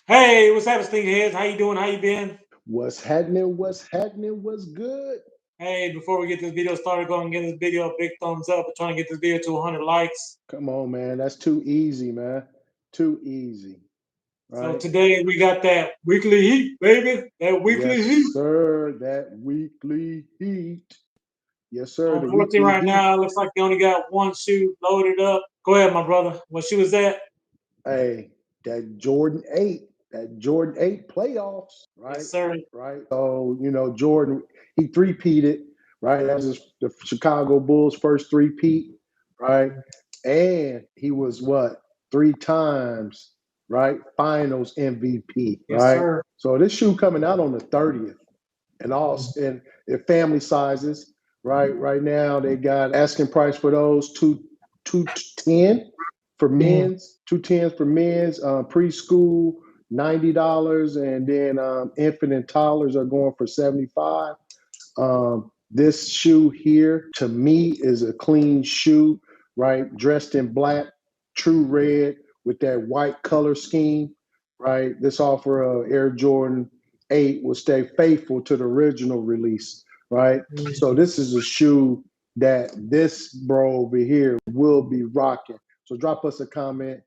Hey, what's happening, Sneakerheads? How you doing? How you been? What's happening? What's happening? What's good? Hey, before we get this video started, go and give this video a big thumbs up. We're trying to get this video to 100 likes. Come on, man. That's too easy, man. Too easy. So Right? today we got that weekly heat, baby. That weekly Yes, heat. sir. That weekly heat. Yes, sir. The Unfortunately, weekly right heat. now, it looks like they only got one shoe loaded up. Go ahead, my brother. What shoe is that? Hey, that Jordan 8. That Jordan 8 playoffs. Right? Yes, sir. Right. So, Jordan, he three-peated, right? That was the Chicago Bulls' first three-peat, right? And he was what? Three times, right? Finals MVP, Yes, right? sir. So this shoe coming out on the 30th and all and their family sizes, right? Right now they got asking price for those 210 for men's, 210s for men's, preschool $90, and then infant and toddlers are going for 75. This shoe here to me is a clean shoe, right? Dressed in black, true red with that white color scheme, right? This offer of Air Jordan 8 will stay faithful to the original release, right? So this is a shoe that this bro over here will be rocking. So drop us a comment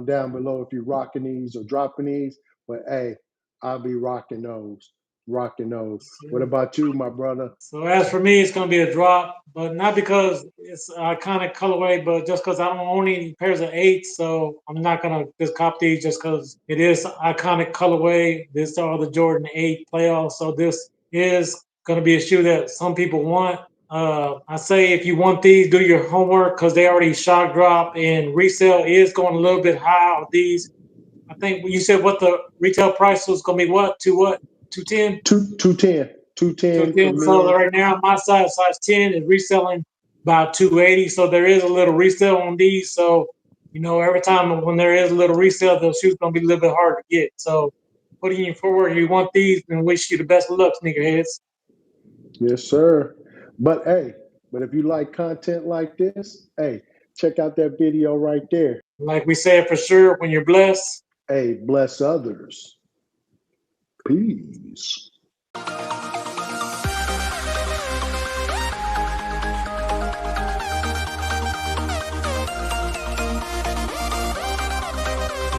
down below if you're rocking these or dropping these. But hey, I'll be rocking those. Rocking those. What about you, my brother? So as for me, it's going to be a drop, but not because it's an iconic colorway, but just because I don't own any pairs of 8s, so I'm not going to just cop these just because it is iconic colorway. This are the Jordan 8 playoffs, so this is going to be a shoe that some people want. I say if you want these, do your homework because they already shock drop and resale is going a little bit high on these. I think you said what the retail price was going to be, what? 210? 210. 210 for 210. So men. right now, my size 10 is reselling about 280. So there is a little resale on these. So, every time when there is a little resale, those shoes going to be a little bit hard to get. So putting you forward, if you want these, and wish you the best of luck, sneakerheads. Yes, sir. But if you like content like this, hey, check out that video right there. Like we said, for sure, when you're blessed, Hey, bless others. Peace.